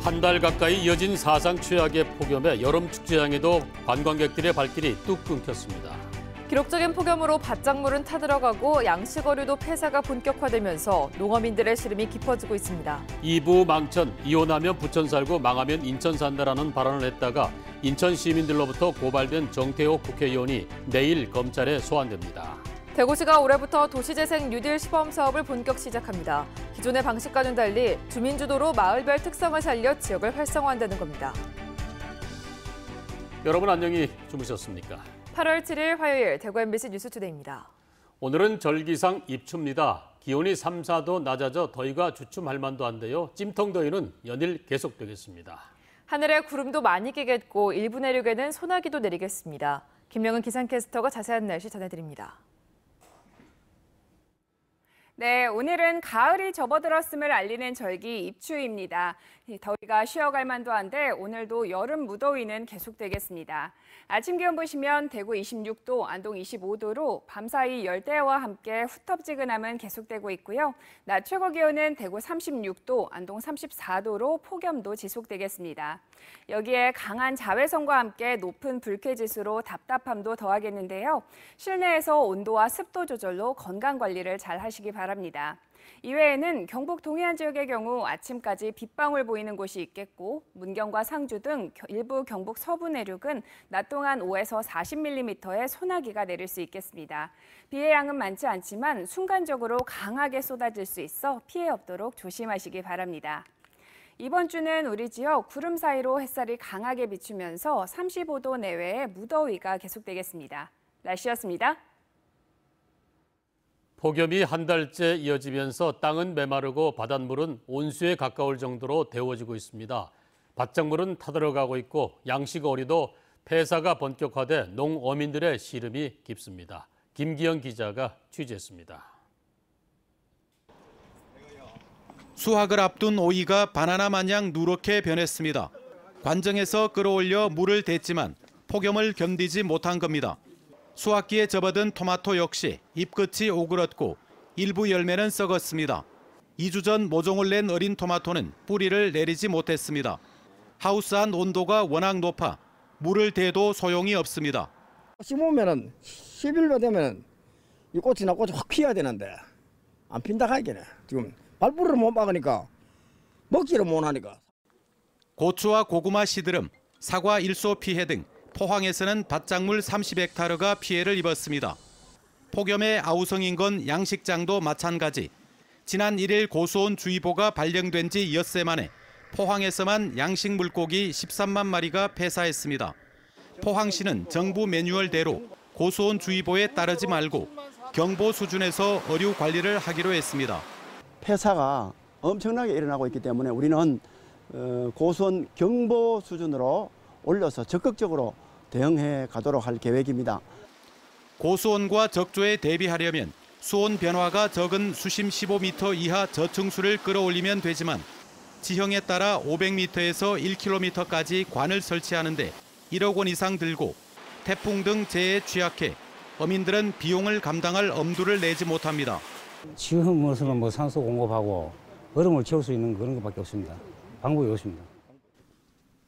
한 달 가까이 이어진 사상 최악의 폭염에 여름 축제장에도 관광객들의 발길이 뚝 끊겼습니다. 기록적인 폭염으로 밭작물은 타들어가고 양식어류도 폐사가 본격화되면서 농어민들의 시름이 깊어지고 있습니다. 이부 망천, 이혼하면 부천 살고 망하면 인천 산다라는 발언을 했다가 인천 시민들로부터 고발된 정태호 국회의원이 내일 검찰에 소환됩니다. 대구시가 올해부터 도시재생 뉴딜 시범 사업을 본격 시작합니다. 기존의 방식과는 달리 주민주도로 마을별 특성을 살려 지역을 활성화한다는 겁니다. 여러분 안녕히 주무셨습니까? 8월 7일 화요일 대구 MBC 뉴스투데이입니다. 오늘은 절기상 입추입니다. 기온이 3, 4도 낮아져 더위가 주춤할 만도 한데요. 찜통더위는 연일 계속되겠습니다. 하늘에 구름도 많이 끼겠고 일부 내륙에는 소나기도 내리겠습니다. 김명은 기상캐스터가 자세한 날씨 전해드립니다. 네, 오늘은 가을이 접어들었음을 알리는 절기 입추입니다. 더위가 쉬어갈 만도 한데 오늘도 여름 무더위는 계속되겠습니다. 아침 기온 보시면 대구 26도, 안동 25도로 밤사이 열대야와 함께 후텁지근함은 계속되고 있고요. 낮 최고 기온은 대구 36도, 안동 34도로 폭염도 지속되겠습니다. 여기에 강한 자외선과 함께 높은 불쾌지수로 답답함도 더하겠는데요. 실내에서 온도와 습도 조절로 건강관리를 잘 하시기 바랍니다. 이외에는 경북 동해안 지역의 경우 아침까지 빗방울 보이는 곳이 있겠고 문경과 상주 등 일부 경북 서부 내륙은 낮 동안 5에서 40mm의 소나기가 내릴 수 있겠습니다. 비의 양은 많지 않지만 순간적으로 강하게 쏟아질 수 있어 피해 없도록 조심하시기 바랍니다. 이번 주는 우리 지역 구름 사이로 햇살이 강하게 비추면서 35도 내외의 무더위가 계속되겠습니다. 날씨였습니다. 폭염이 한 달째 이어지면서 땅은 메마르고 바닷물은 온수에 가까울 정도로 데워지고 있습니다. 밭작물은 타들어가고 있고 양식어리도 폐사가 본격화돼 농어민들의 시름이 깊습니다. 김기영 기자가 취재했습니다. 수확을 앞둔 오이가 바나나 마냥 누렇게 변했습니다. 관정에서 끌어올려 물을 댔지만 폭염을 견디지 못한 겁니다. 수확기에 접어든 토마토 역시 잎끝이 오그렀고 일부 열매는 썩었습니다. 2주 전 모종을 낸 어린 토마토는 뿌리를 내리지 못했습니다. 하우스 안 온도가 워낙 높아 물을 대도 소용이 없습니다. 심으면은 10일로 되면 이 꽃이 확 피어야 되는데 안 핀다 하겠네. 지금 발불을 못 막으니까 먹지를 못하니까. 고추와 고구마 시드름, 사과 일소 피해 등 포항에서는 밭작물 30헥타르가 피해를 입었습니다. 폭염에 아우성인 건 양식장도 마찬가지. 지난 1일 고수온 주의보가 발령된 지 엿새 만에 포항에서만 양식 물고기 13만 마리가 폐사했습니다. 포항시는 정부 매뉴얼대로 고수온 주의보에 따르지 말고 경보 수준에서 어류 관리를 하기로 했습니다. 폐사가 엄청나게 일어나고 있기 때문에 우리는 고수온 경보 수준으로 올려서 적극적으로 대응해 가도록 할 계획입니다. 고수온과 적조에 대비하려면 수온 변화가 적은 수심 15m 이하 저층수를 끌어올리면 되지만 지형에 따라 500m에서 1km까지 관을 설치하는데 1억 원 이상 들고 태풍 등 재해에 취약해 어민들은 비용을 감당할 엄두를 내지 못합니다. 지금으로서는 산소 공급하고 얼음을 채울 수 있는 그런 것밖에 없습니다. 방법이 없습니다.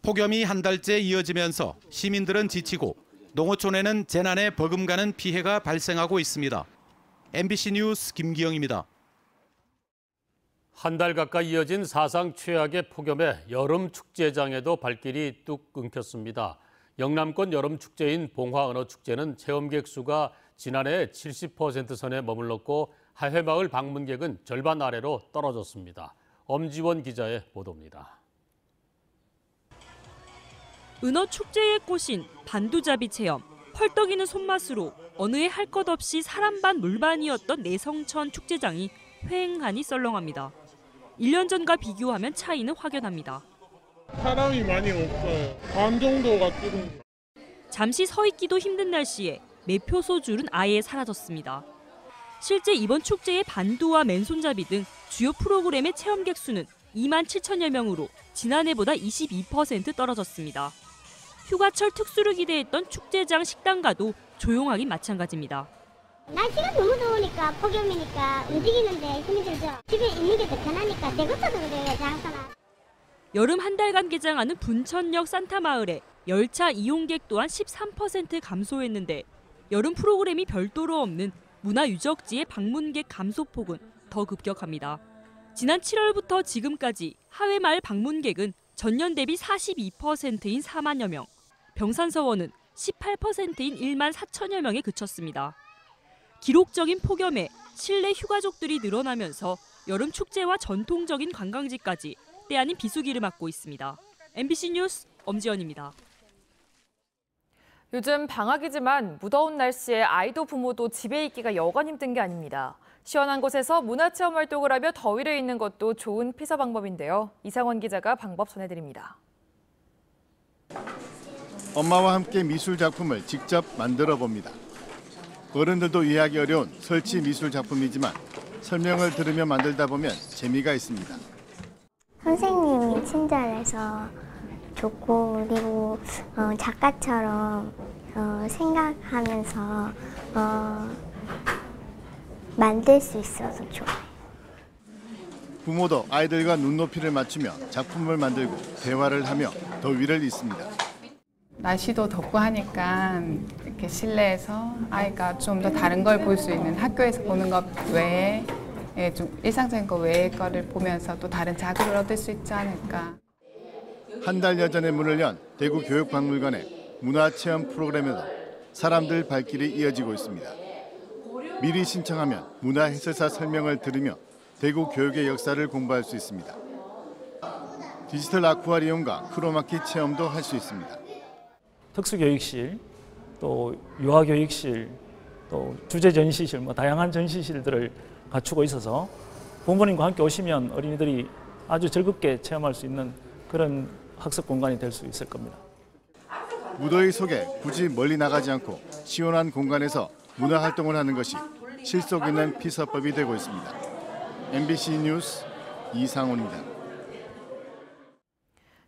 폭염이 한 달째 이어지면서 시민들은 지치고 농어촌에는 재난에 버금가는 피해가 발생하고 있습니다. MBC 뉴스 김기영입니다. 한 달 가까이 이어진 사상 최악의 폭염에 여름 축제장에도 발길이 뚝 끊겼습니다. 영남권 여름 축제인 봉화언어축제는 체험객 수가 지난해 70% 선에 머물렀고 하회마을 방문객은 절반 아래로 떨어졌습니다. 엄지원 기자의 보도입니다. 은어 축제의 꽃인 반두잡이 체험, 펄떡이는 손맛으로 어느 해 할 것 없이 사람 반 물 반이었던 내성천 축제장이 휑하니 썰렁합니다. 1년 전과 비교하면 차이는 확연합니다. 사람이 많이 없어요. 반 정도가 줄은. 잠시 서 있기도 힘든 날씨에 매표소 줄은 아예 사라졌습니다. 실제 이번 축제의 반두와 맨손잡이 등 주요 프로그램의 체험객 수는 2만 7천여 명으로 지난해보다 22% 떨어졌습니다. 휴가철 특수를 기대했던 축제장 식당가도 조용하긴 마찬가지입니다. 날씨가 너무 더우니까 폭염이니까 움직이는데 힘이 들죠. 집에 있는 게 더 편하니까 내 것도 그래요, 장사나. 여름 한 달간 개장하는 분천역 산타마을에 열차 이용객 또한 13% 감소했는데 여름 프로그램이 별도로 없는 문화유적지의 방문객 감소폭은 더 급격합니다. 지난 7월부터 지금까지 하회마을 방문객은 전년 대비 42%인 4만여 명, 병산서원은 18%인 1만 4천여 명에 그쳤습니다. 기록적인 폭염에 실내 휴가족들이 늘어나면서 여름 축제와 전통적인 관광지까지 때 아닌 비수기를 맞고 있습니다. MBC 뉴스 엄지연입니다. 요즘 방학이지만 무더운 날씨에 아이도 부모도 집에 있기가 여간 힘든 게 아닙니다. 시원한 곳에서 문화체험 활동을 하며 더위를 잊는 것도 좋은 피서 방법인데요. 이상원 기자가 방법 전해드립니다. 엄마와 함께 미술 작품을 직접 만들어 봅니다. 어른들도 이해하기 어려운 설치 미술 작품이지만 설명을 들으며 만들다 보면 재미가 있습니다. 선생님이 친절해서 좋고, 그리고 작가처럼 생각하면서 만들 수 있어서 좋아요. 부모도 아이들과 눈높이를 맞추며 작품을 만들고 대화를 하며 더위를 잊습니다. 날씨도 덥고 하니까 이렇게 실내에서 아이가 좀 더 다른 걸 볼 수 있는, 학교에서 보는 것 외에 좀 일상적인 것 외의 거를 보면서 또 다른 자극을 얻을 수 있지 않을까. 한 달여 전에 문을 연 대구 교육박물관의 문화체험 프로그램에도 사람들 발길이 이어지고 있습니다. 미리 신청하면 문화해설사 설명을 들으며 대구 교육의 역사를 공부할 수 있습니다. 디지털 아쿠아리움과 크로마키 체험도 할 수 있습니다. 특수교육실, 또 유아교육실, 또 주제전시실, 다양한 전시실들을 갖추고 있어서 부모님과 함께 오시면 어린이들이 아주 즐겁게 체험할 수 있는 그런 학습 공간이 될 수 있을 겁니다. 무더위 속에 굳이 멀리 나가지 않고 시원한 공간에서 문화활동을 하는 것이 실속 있는 피서법이 되고 있습니다. MBC 뉴스 이상훈입니다.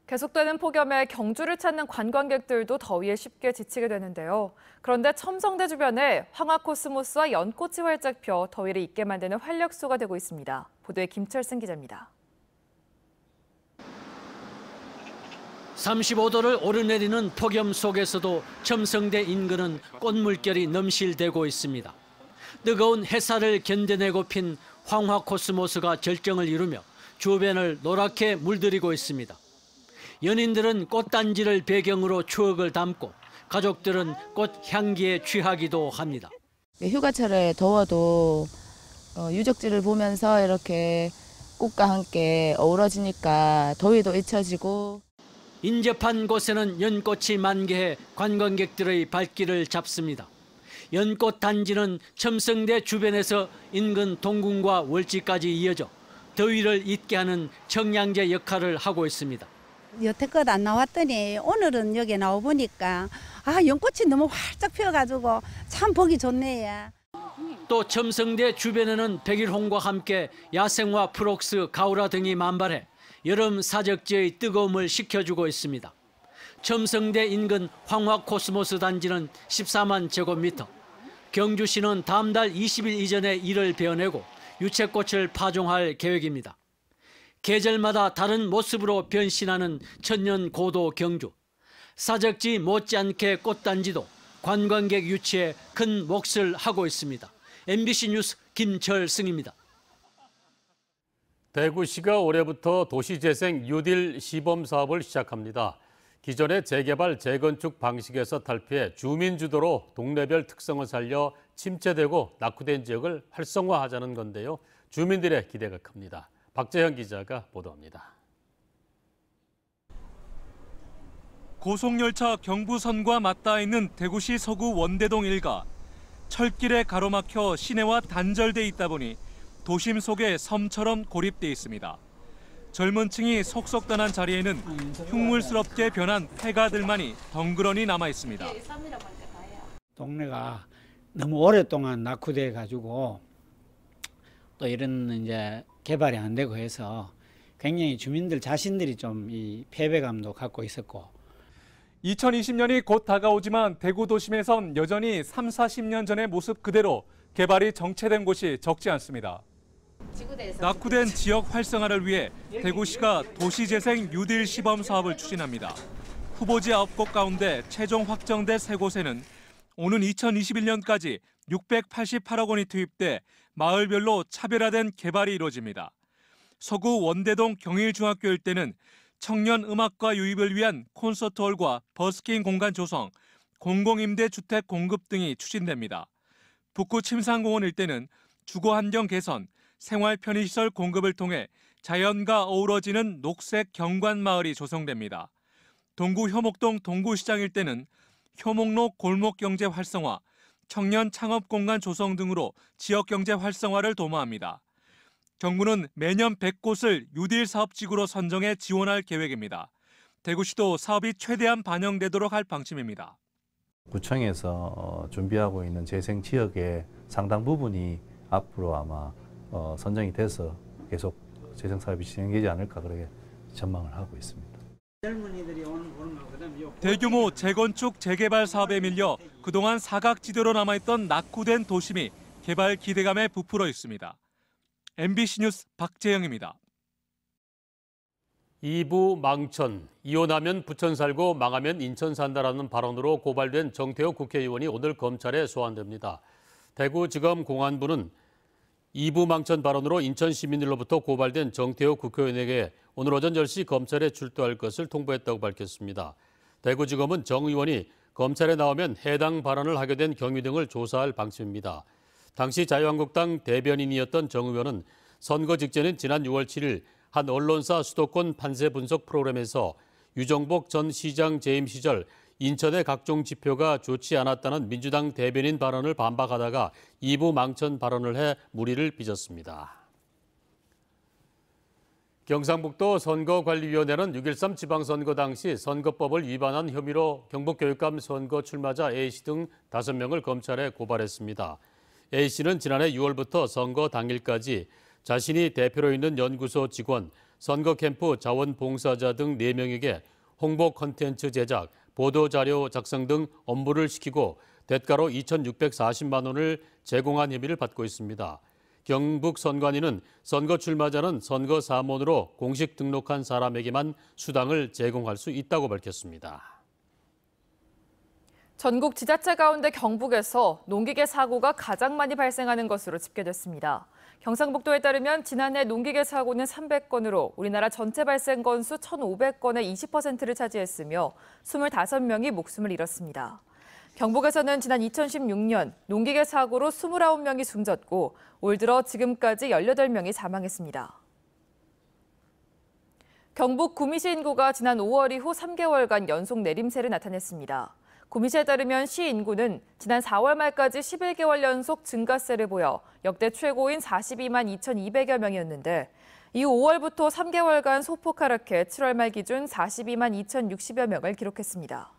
계속되는 폭염에 경주를 찾는 관광객들도 더위에 쉽게 지치게 되는데요. 그런데 첨성대 주변에 황화코스모스와 연꽃이 활짝 펴 더위를 잊게 만드는 활력소가 되고 있습니다. 보도에 김철승 기자입니다. 35도를 오르내리는 폭염 속에서도 첨성대 인근은 꽃물결이 넘실대고 있습니다. 뜨거운 햇살을 견뎌내고 핀 황화코스모스가 절정을 이루며 주변을 노랗게 물들이고 있습니다. 연인들은 꽃단지를 배경으로 추억을 담고 가족들은 꽃 향기에 취하기도 합니다. 휴가철에 더워도 유적지를 보면서 이렇게 꽃과 함께 어우러지니까 더위도 잊혀지고. 인접한 곳에는 연꽃이 만개해 관광객들의 발길을 잡습니다. 연꽃 단지는 첨성대 주변에서 인근 동궁과 월지까지 이어져 더위를 잊게 하는 청량제 역할을 하고 있습니다. 여태껏 안 나왔더니 오늘은 여기 나와보니까 연꽃이 너무 활짝 피어가지고 참 보기 좋네요. 또 첨성대 주변에는 백일홍과 함께 야생화 프록스, 가우라 등이 만발해 여름 사적지의 뜨거움을 식혀주고 있습니다. 첨성대 인근 황화코스모스 단지는 14만 제곱미터. 경주시는 다음 달 20일 이전에 이를 베어내고 유채꽃을 파종할 계획입니다. 계절마다 다른 모습으로 변신하는 천년 고도 경주. 사적지 못지않게 꽃단지도 관광객 유치에 큰 몫을 하고 있습니다. MBC 뉴스 김철승입니다. 대구시가 올해부터 도시재생 뉴딜 시범 사업을 시작합니다. 기존의 재개발, 재건축 방식에서 탈피해 주민 주도로 동네별 특성을 살려 침체되고 낙후된 지역을 활성화하자는 건데요. 주민들의 기대가 큽니다. 박재현 기자가 보도합니다. 고속열차 경부선과 맞닿아 있는 대구시 서구 원대동 일가. 철길에 가로막혀 시내와 단절돼 있다 보니 도심 속의 섬처럼 고립돼 있습니다. 젊은 층이 속속단한 자리에는 흉물스럽게 변한 폐가들만이 덩그러니 남아 있습니다. 동네가 너무 오랫동안 낙후돼 가지고 또 이런 이제 개발이 안 되고 해서 굉장히 주민들 자신들이 좀 이 패배감도 갖고 있었고. 2020년이 곧 다가오지만 대구 도심에선 여전히 30, 40년 전의 모습 그대로 개발이 정체된 곳이 적지 않습니다. 낙후된 지역 활성화를 위해 대구시가 도시재생 뉴딜 시범 사업을 추진합니다. 후보지 9곳 가운데 최종 확정된 3곳에는 오는 2021년까지 688억 원이 투입돼 마을별로 차별화된 개발이 이루어집니다. 서구 원대동 경일중학교 일대는 청년 음악과 유입을 위한 콘서트홀과 버스킹 공간 조성, 공공임대주택 공급 등이 추진됩니다. 북구 침산공원 일대는 주거 환경 개선, 생활 편의시설 공급을 통해 자연과 어우러지는 녹색 경관 마을이 조성됩니다. 동구 효목동 동구시장 일대는 효목로 골목 경제 활성화, 청년 창업 공간 조성 등으로 지역 경제 활성화를 도모합니다. 정부는 매년 100곳을 뉴딜 사업지구로 선정해 지원할 계획입니다. 대구시도 사업이 최대한 반영되도록 할 방침입니다. 구청에서 준비하고 있는 재생 지역의 상당 부분이 앞으로 아마 선정이 돼서 계속 재생 사업이 진행되지 않을까 그렇게 전망을 하고 있습니다. 대규모 재건축 재개발 사업에 밀려 그동안 사각지대로 남아있던 낙후된 도심이 개발 기대감에 부풀어 있습니다. MBC 뉴스 박재영입니다. 2부 망천, 이혼하면 부천 살고 망하면 인천 산다라는 발언으로 고발된 정태호 국회의원이 오늘 검찰에 소환됩니다. 대구지검 공안부는 2부 망천 발언으로 인천 시민들로부터 고발된 정태호 국회의원에게 오늘 오전 10시 검찰에 출두할 것을 통보했다고 밝혔습니다. 대구지검은 정 의원이 검찰에 나오면 해당 발언을 하게 된 경위 등을 조사할 방침입니다. 당시 자유한국당 대변인이었던 정 의원은 선거 직전인 지난 6월 7일 한 언론사 수도권 판세 분석 프로그램에서 유정복 전 시장 재임 시절 인천의 각종 지표가 좋지 않았다는 민주당 대변인 발언을 반박하다가 2부 망천 발언을 해 물의를 빚었습니다. 경상북도 선거관리위원회는 6.13 지방선거 당시 선거법을 위반한 혐의로 경북교육감 선거 출마자 A씨 등 5명을 검찰에 고발했습니다. A씨는 지난해 6월부터 선거 당일까지 자신이 대표로 있는 연구소 직원, 선거 캠프 자원봉사자 등 4명에게 홍보 콘텐츠 제작, 보도자료 작성 등 업무를 시키고 대가로 2,640만 원을 제공한 혐의를 받고 있습니다. 경북선관위는 선거 출마자는 선거 사무원으로 공식 등록한 사람에게만 수당을 제공할 수 있다고 밝혔습니다. 전국 지자체 가운데 경북에서 농기계 사고가 가장 많이 발생하는 것으로 집계됐습니다. 경상북도에 따르면 지난해 농기계 사고는 300건으로 우리나라 전체 발생 건수 1,500건의 20%를 차지했으며 25명이 목숨을 잃었습니다. 경북에서는 지난 2016년 농기계 사고로 29명이 숨졌고 올 들어 지금까지 18명이 사망했습니다. 경북 구미시 인구가 지난 5월 이후 3개월간 연속 내림세를 나타냈습니다. 구미시에 따르면 시 인구는 지난 4월 말까지 11개월 연속 증가세를 보여 역대 최고인 42만 2,200여 명이었는데 이후 5월부터 3개월간 소폭 하락해 7월 말 기준 42만 2,060여 명을 기록했습니다.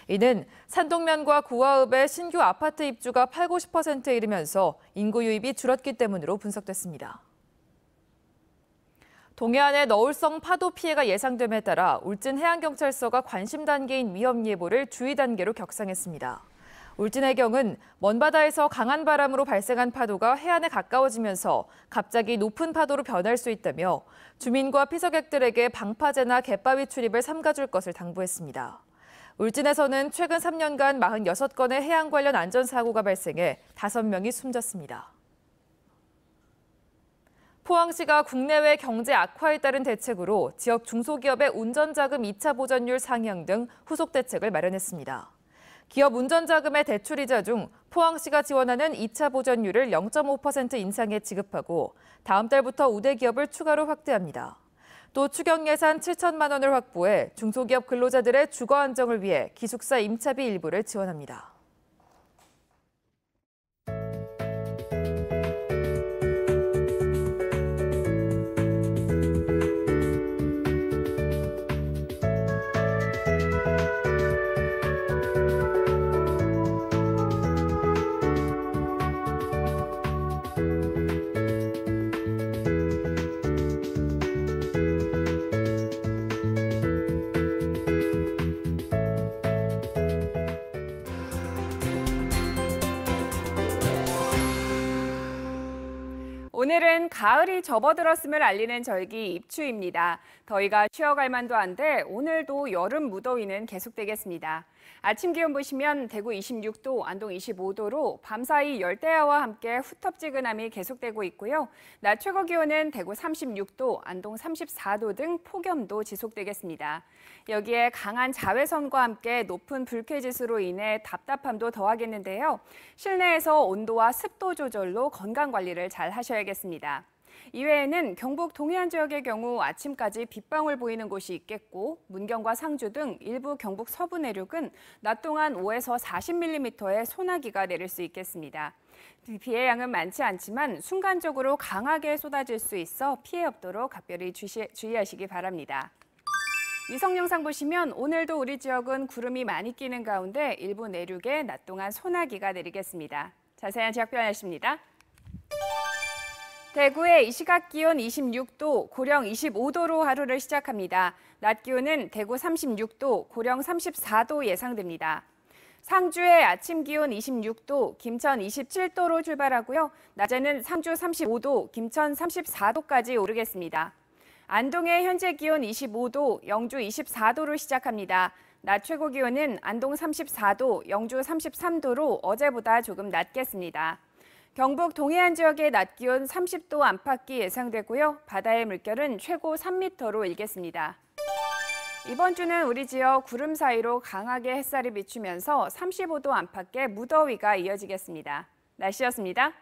이는 산동면과 구화읍의 신규 아파트 입주가 80~90%에 이르면서 인구 유입이 줄었기 때문으로 분석됐습니다. 동해안에 너울성 파도 피해가 예상됨에 따라 울진 해양경찰서가 관심 단계인 위험 예보를 주의 단계로 격상했습니다. 울진 해경은 먼바다에서 강한 바람으로 발생한 파도가 해안에 가까워지면서 갑자기 높은 파도로 변할 수 있다며 주민과 피서객들에게 방파제나 갯바위 출입을 삼가줄 것을 당부했습니다. 울진에서는 최근 3년간 46건의 해양 관련 안전사고가 발생해 5명이 숨졌습니다. 포항시가 국내외 경제 악화에 따른 대책으로 지역 중소기업의 운전자금 2차 보전율 상향 등 후속 대책을 마련했습니다. 기업 운전자금의 대출이자 중 포항시가 지원하는 2차 보전율을 0.5% 인상해 지급하고 다음 달부터 우대 기업을 추가로 확대합니다. 또 추경 예산 7천만 원을 확보해 중소기업 근로자들의 주거 안정을 위해 기숙사 임차비 일부를 지원합니다. 오늘은 가을이 접어들었음을 알리는 절기 입추입니다. 더위가 쉬어갈 만도 한데 오늘도 여름 무더위는 계속되겠습니다. 아침 기온 보시면 대구 26도, 안동 25도로 밤사이 열대야와 함께 후텁지근함이 계속되고 있고요. 낮 최고 기온은 대구 36도, 안동 34도 등 폭염도 지속되겠습니다. 여기에 강한 자외선과 함께 높은 불쾌지수로 인해 답답함도 더하겠는데요. 실내에서 온도와 습도 조절로 건강 관리를 잘 하셔야겠습니다. 이외에는 경북 동해안 지역의 경우 아침까지 빗방울 보이는 곳이 있겠고 문경과 상주 등 일부 경북 서부 내륙은 낮 동안 5에서 40mm의 소나기가 내릴 수 있겠습니다. 비의 양은 많지 않지만 순간적으로 강하게 쏟아질 수 있어 피해 없도록 각별히 주의하시기 바랍니다. 위성 영상 보시면 오늘도 우리 지역은 구름이 많이 끼는 가운데 일부 내륙에 낮 동안 소나기가 내리겠습니다. 자세한 지역별 날씨입니다. 대구의 이 시각 기온 26도, 고령 25도로 하루를 시작합니다. 낮 기온은 대구 36도, 고령 34도 예상됩니다. 상주의 아침 기온 26도, 김천 27도로 출발하고요. 낮에는 상주 35도, 김천 34도까지 오르겠습니다. 안동의 현재 기온 25도, 영주 24도로 시작합니다. 낮 최고 기온은 안동 34도, 영주 33도로 어제보다 조금 낮겠습니다. 경북 동해안 지역의 낮 기온 30도 안팎이 예상되고요. 바다의 물결은 최고 3m로 일겠습니다. 이번 주는 우리 지역 구름 사이로 강하게 햇살이 비추면서 35도 안팎의 무더위가 이어지겠습니다. 날씨였습니다.